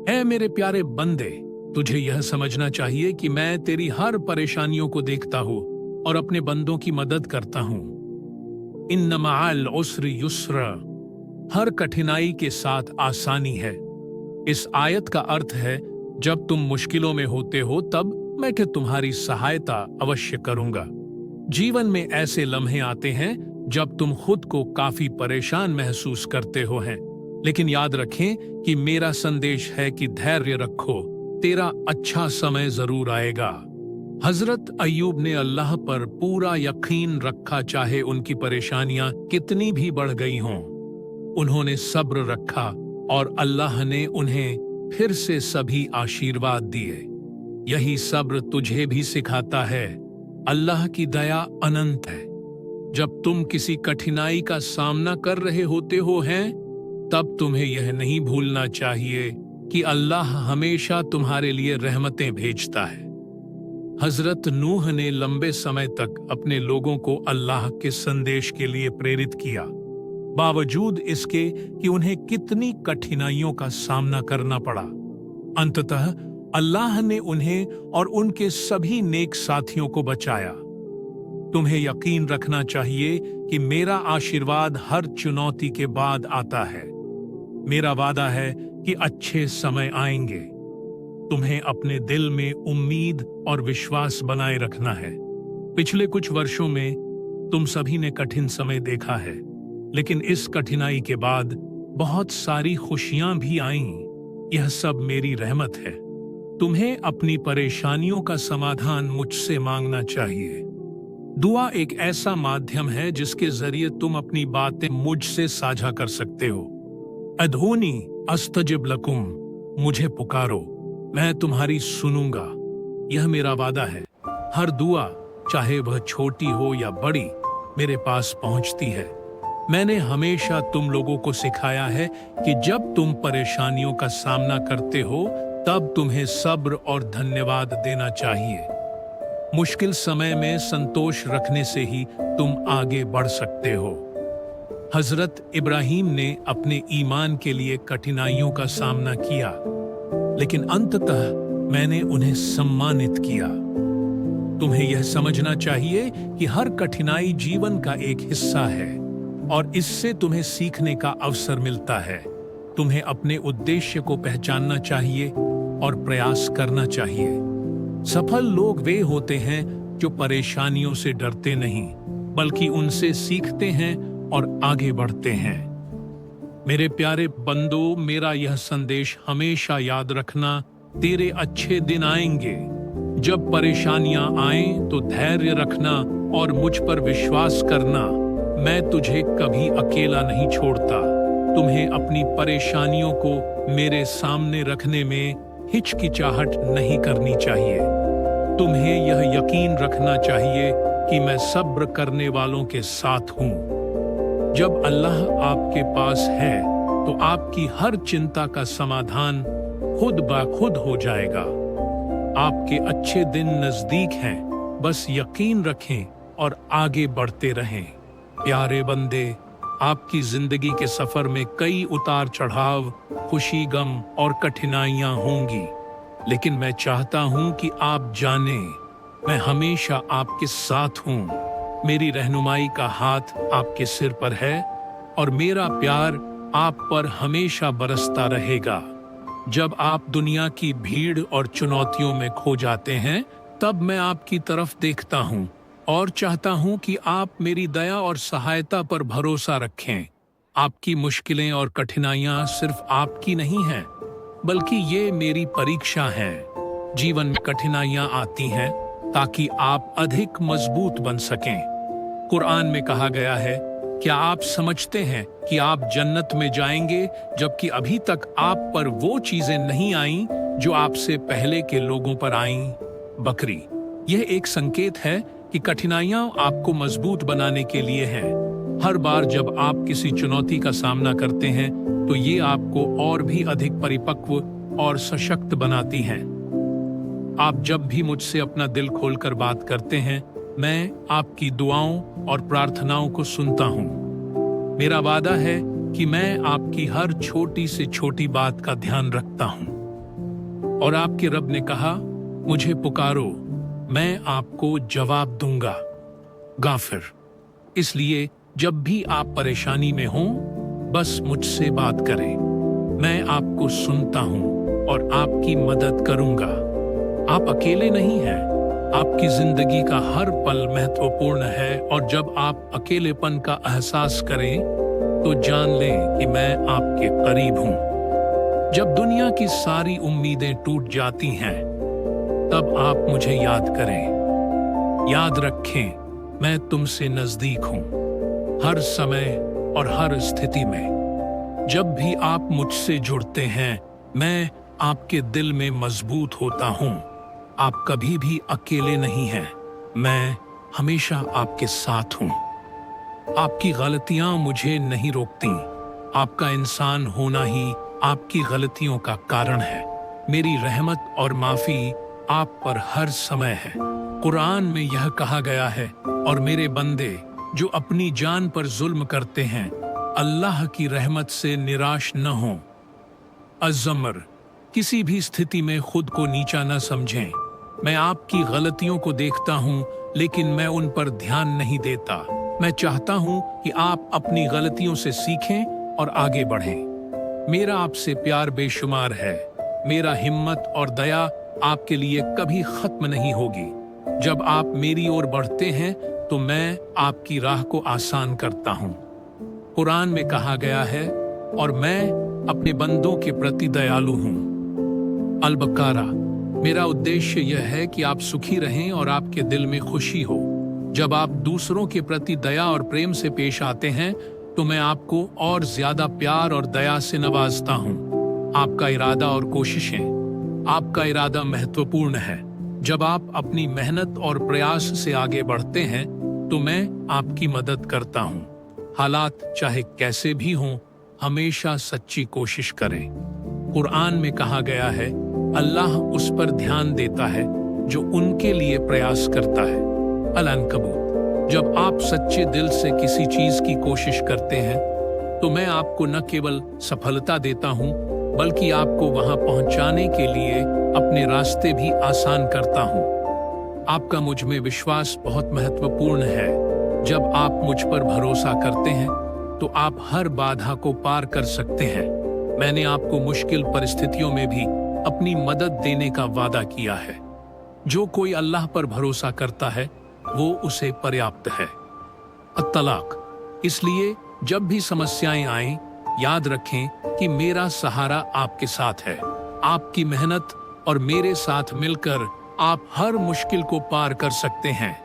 है मेरे प्यारे बंदे, तुझे यह समझना चाहिए कि मैं तेरी हर परेशानियों को देखता हूँ और अपने बंदों की मदद करता हूँ। इन्न मअल उस्रि युस्रा, हर कठिनाई के साथ आसानी है। इस आयत का अर्थ है, जब तुम मुश्किलों में होते हो तब मैं तुम्हारी सहायता अवश्य करूंगा। जीवन में ऐसे लम्हे आते हैं जब तुम खुद को काफी परेशान महसूस करते हो हैं, लेकिन याद रखें कि मेरा संदेश है कि धैर्य रखो, तेरा अच्छा समय जरूर आएगा। हजरत अय्यूब ने अल्लाह पर पूरा यकीन रखा, चाहे उनकी परेशानियां कितनी भी बढ़ गई हों। उन्होंने सब्र रखा और अल्लाह ने उन्हें फिर से सभी आशीर्वाद दिए। यही सब्र तुझे भी सिखाता है। अल्लाह की दया अनंत है। जब तुम किसी कठिनाई का सामना कर रहे होते हो हैं, तब तुम्हें यह नहीं भूलना चाहिए कि अल्लाह हमेशा तुम्हारे लिए रहमतें भेजता है। हजरत नूह ने लंबे समय तक अपने लोगों को अल्लाह के संदेश के लिए प्रेरित किया, बावजूद इसके कि उन्हें कितनी कठिनाइयों का सामना करना पड़ा। अंततः अल्लाह ने उन्हें और उनके सभी नेक साथियों को बचाया। तुम्हें यकीन रखना चाहिए कि मेरा आशीर्वाद हर चुनौती के बाद आता है। मेरा वादा है कि अच्छे समय आएंगे। तुम्हें अपने दिल में उम्मीद और विश्वास बनाए रखना है। पिछले कुछ वर्षों में तुम सभी ने कठिन समय देखा है, लेकिन इस कठिनाई के बाद बहुत सारी खुशियां भी आईं। यह सब मेरी रहमत है। तुम्हें अपनी परेशानियों का समाधान मुझसे मांगना चाहिए। दुआ एक ऐसा माध्यम है जिसके जरिए तुम अपनी बातें मुझसे साझा कर सकते हो। अदूनी अस्तजिब लकुम, मुझे पुकारो, मैं तुम्हारी सुनूंगा। यह मेरा वादा है। हर दुआ, चाहे वह छोटी हो या बड़ी, मेरे पास पहुंचती है। मैंने हमेशा तुम लोगों को सिखाया है कि जब तुम परेशानियों का सामना करते हो, तब तुम्हें सब्र और धन्यवाद देना चाहिए। मुश्किल समय में संतोष रखने से ही तुम आगे बढ़ सकते हो। हजरत इब्राहीम ने अपने ईमान के लिए कठिनाइयों का सामना किया, लेकिन अंततः मैंने उन्हें सम्मानित किया। तुम्हें यह समझना चाहिए कि हर कठिनाई जीवन का एक हिस्सा है और इससे तुम्हें सीखने का अवसर मिलता है। तुम्हें अपने उद्देश्य को पहचानना चाहिए और प्रयास करना चाहिए। सफल लोग वे होते हैं जो परेशानियों से डरते नहीं, बल्कि उनसे सीखते हैं और आगे बढ़ते हैं। मेरे प्यारे बंदो, मेरा यह संदेश हमेशा याद रखना, तेरे अच्छे दिन आएंगे। जब परेशानियां आएं तो धैर्य रखना और मुझ पर विश्वास करना। मैं तुझे कभी अकेला नहीं छोड़ता। तुम्हें अपनी परेशानियों को मेरे सामने रखने में हिचकिचाहट नहीं करनी चाहिए। तुम्हें यह यकीन रखना चाहिए कि मैं सब्र करने वालों के साथ हूँ। जब अल्लाह आपके पास है तो आपकी हर चिंता का समाधान खुद ब खुद हो जाएगा। आपके अच्छे दिन नजदीक हैं, बस यकीन रखें और आगे बढ़ते रहें। प्यारे बंदे, आपकी जिंदगी के सफर में कई उतार चढ़ाव, खुशी, गम और कठिनाइयां होंगी, लेकिन मैं चाहता हूं कि आप जानें, मैं हमेशा आपके साथ हूं। मेरी रहनुमाई का हाथ आपके सिर पर है और मेरा प्यार आप पर हमेशा बरसता रहेगा। जब आप दुनिया की भीड़ और चुनौतियों में खो जाते हैं, तब मैं आपकी तरफ देखता हूं और चाहता हूं कि आप मेरी दया और सहायता पर भरोसा रखें। आपकी मुश्किलें और कठिनाइयां सिर्फ आपकी नहीं हैं, बल्कि ये मेरी परीक्षा है। जीवन में कठिनाइयां आती हैं ताकि आप अधिक मजबूत बन सकें। कुरान में कहा गया है, क्या आप समझते हैं कि आप जन्नत में जाएंगे जबकि अभी तक आप पर वो चीजें नहीं आईं जो आपसे पहले के लोगों पर आईं? बकरी। यह एक संकेत है कि कठिनाइयां आपको मजबूत बनाने के लिए हैं। हर बार जब आप किसी चुनौती का सामना करते हैं तो ये आपको और भी अधिक परिपक्व और सशक्त बनाती हैं। आप जब भी मुझसे अपना दिल खोलकर बात करते हैं, मैं आपकी दुआओं और प्रार्थनाओं को सुनता हूँ। मेरा वादा है कि मैं आपकी हर छोटी से छोटी बात का ध्यान रखता हूँ। और आपके रब ने कहा, मुझे पुकारो, मैं आपको जवाब दूंगा। गाफिर। इसलिए जब भी आप परेशानी में हों, बस मुझसे बात करें। मैं आपको सुनता हूं और आपकी मदद करूंगा। आप अकेले नहीं हैं। आपकी जिंदगी का हर पल महत्वपूर्ण है, और जब आप अकेलेपन का एहसास करें तो जान लें कि मैं आपके करीब हूं। जब दुनिया की सारी उम्मीदें टूट जाती हैं, तब आप मुझे याद करें। याद रखें, मैं तुमसे नजदीक हूं, हर समय और हर स्थिति में। जब भी आप मुझसे जुड़ते हैं, मैं आपके दिल में मजबूत होता हूं। आप कभी भी अकेले नहीं हैं। मैं हमेशा आपके साथ हूं। आपकी गलतियां मुझे नहीं रोकती। आपका इंसान होना ही आपकी गलतियों का कारण है। मेरी रहमत और माफी आप पर हर समय है। कुरान में यह कहा गया है, और मेरे बंदे जो अपनी जान पर जुल्म करते हैं, अल्लाह की रहमत से निराश न हों। अज़्ज़मर। किसी भी स्थिति में खुद को नीचा न समझें। मैं आपकी गलतियों को देखता हूं, लेकिन मैं उन पर ध्यान नहीं देता। मैं चाहता हूं कि आप अपनी गलतियों से सीखें और आगे बढ़ें। मेरा आपसे प्यार बेशुमार है। मेरा हिम्मत और दया आपके लिए कभी खत्म नहीं होगी। जब आप मेरी ओर बढ़ते हैं तो मैं आपकी राह को आसान करता हूं। कुरान में कहा गया है, और मैं अपने बंदों के प्रति दयालु हूं। अल-बक़रा। मेरा उद्देश्य यह है कि आप सुखी रहें और आपके दिल में खुशी हो। जब आप दूसरों के प्रति दया और प्रेम से पेश आते हैं तो मैं आपको और ज्यादा प्यार और दया से नवाजता हूं। आपका इरादा और कोशिशें। आपका इरादा महत्वपूर्ण है। जब आप अपनी मेहनत और प्रयास से आगे बढ़ते हैं तो मैं आपकी मदद करता हूं। हालात चाहे कैसे भी हों, हमेशा सच्ची कोशिश करें। कुरान में कहा गया है, अल्लाह उस पर ध्यान देता है जो उनके लिए प्रयास करता है। अल-अनकबूत। जब आप सच्चे दिल से किसी चीज की कोशिश करते हैं तो मैं आपको न केवल सफलता देता हूं, बल्कि आपको वहां पहुंचाने के लिए अपने रास्ते भी आसान करता हूं। आपका मुझ में विश्वास बहुत महत्वपूर्ण है। जब आप मुझ पर भरोसा करते हैं तो आप हर बाधा को पार कर सकते हैं। मैंने आपको मुश्किल परिस्थितियों में भी अपनी मदद देने का वादा किया है। जो कोई अल्लाह पर भरोसा करता है वो उसे पर्याप्त है। अत-तलाक। इसलिए जब भी समस्याएं आएं, याद रखें कि मेरा सहारा आपके साथ है। आपकी मेहनत और मेरे साथ मिलकर आप हर मुश्किल को पार कर सकते हैं।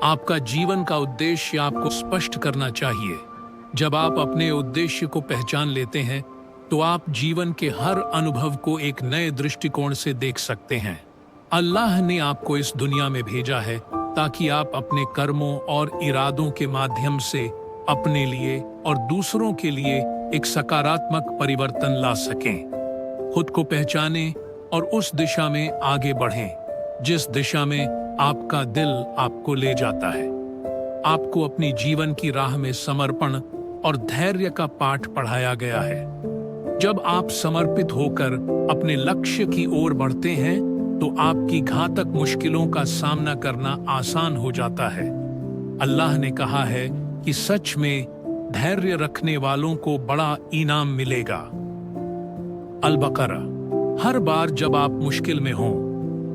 आपका जीवन का उद्देश्य आपको स्पष्ट करना चाहिए। जब आप अपने उद्देश्य को पहचान लेते हैं तो आप जीवन के हर अनुभव को एक नए दृष्टिकोण से देख सकते हैं। अल्लाह ने आपको इस दुनिया में भेजा है ताकि आप अपने कर्मों और इरादों के माध्यम से अपने लिए और दूसरों के लिए एक सकारात्मक परिवर्तन ला सकें। खुद को पहचानें और उस दिशा में आगे बढ़ें जिस दिशा में आपका दिल आपको ले जाता है। आपको अपनी जीवन की राह में समर्पण और धैर्य का पाठ पढ़ाया गया है। जब आप समर्पित होकर अपने लक्ष्य की ओर बढ़ते हैं तो आपकी घातक मुश्किलों का सामना करना आसान हो जाता है। अल्लाह ने कहा है कि सच में धैर्य रखने वालों को बड़ा इनाम मिलेगा। अल-बक़रा। हर बार जब आप मुश्किल में हों,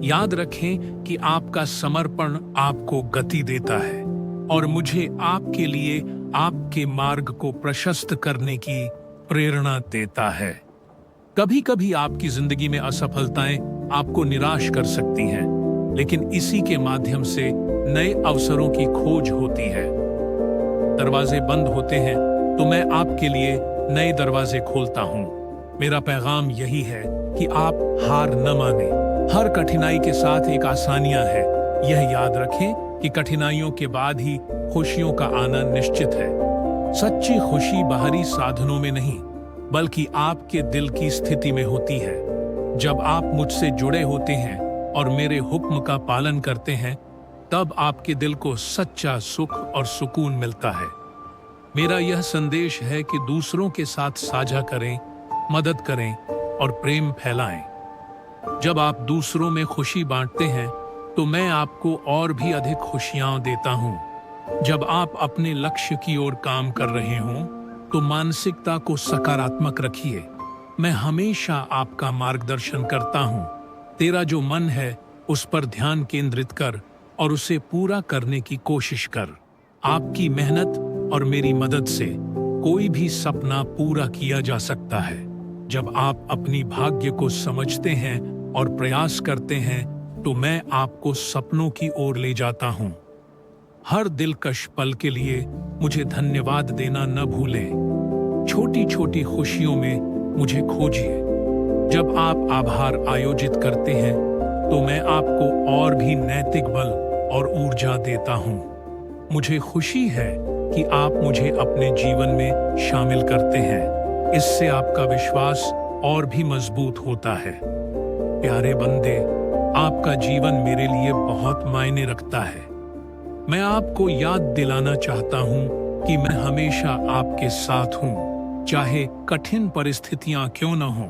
याद रखें कि आपका समर्पण आपको गति देता है और मुझे आपके लिए आपके मार्ग को प्रशस्त करने की प्रेरणा देता है। कभी कभी आपकी जिंदगी में असफलताएं आपको निराश कर सकती हैं, लेकिन इसी के माध्यम से नए अवसरों की खोज होती है। दरवाजे बंद होते हैं तो मैं आपके लिए नए दरवाजे खोलता हूं। मेरा पैगाम यही है कि आप हार न माने। हर कठिनाई के साथ एक आसानियां है। यह याद रखें कि कठिनाइयों के बाद ही खुशियों का आना निश्चित है। सच्ची खुशी बाहरी साधनों में नहीं, बल्कि आपके दिल की स्थिति में होती है। जब आप मुझसे जुड़े होते हैं और मेरे हुक्म का पालन करते हैं, तब आपके दिल को सच्चा सुख और सुकून मिलता है। मेरा यह संदेश है कि दूसरों के साथ साझा करें, मदद करें और प्रेम फैलाएं। जब आप दूसरों में खुशी बांटते हैं तो मैं आपको और भी अधिक खुशियां देता हूं। जब आप अपने लक्ष्य की ओर काम कर रहे हों तो मानसिकता को सकारात्मक रखिए। मैं हमेशा आपका मार्गदर्शन करता हूं। तेरा जो मन है उस पर ध्यान केंद्रित कर और उसे पूरा करने की कोशिश कर। आपकी मेहनत और मेरी मदद से कोई भी सपना पूरा किया जा सकता है। जब आप अपनी भाग्य को समझते हैं और प्रयास करते हैं तो मैं आपको सपनों की ओर ले जाता हूं। हर दिलकश पल के लिए मुझे धन्यवाद देना न भूलें। छोटी छोटी खुशियों में मुझे खोजिए। जब आप आभार आयोजित करते हैं तो मैं आपको और भी नैतिक बल और ऊर्जा देता हूं। मुझे खुशी है कि आप मुझे अपने जीवन में शामिल करते हैं। इससे आपका विश्वास और भी मजबूत होता है। प्यारे बंदे, आपका जीवन मेरे लिए बहुत मायने रखता है। मैं आपको याद दिलाना चाहता हूं कि मैं हमेशा आपके साथ हूं, चाहे कठिन परिस्थितियां क्यों न हों।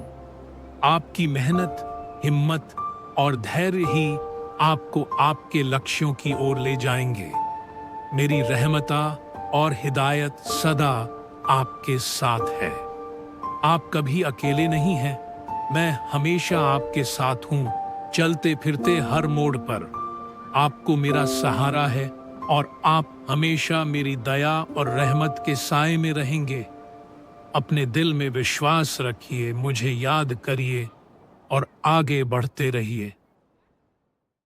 आपकी मेहनत, हिम्मत और धैर्य ही आपको आपके लक्ष्यों की ओर ले जाएंगे। मेरी रहमता और हिदायत सदा आपके साथ है। आप कभी अकेले नहीं हैं। मैं हमेशा आपके साथ हूं, चलते फिरते हर मोड़ पर। आपको मेरा सहारा है और आप हमेशा मेरी दया और रहमत के साए में रहेंगे। अपने दिल में विश्वास रखिए, मुझे याद करिए और आगे बढ़ते रहिए।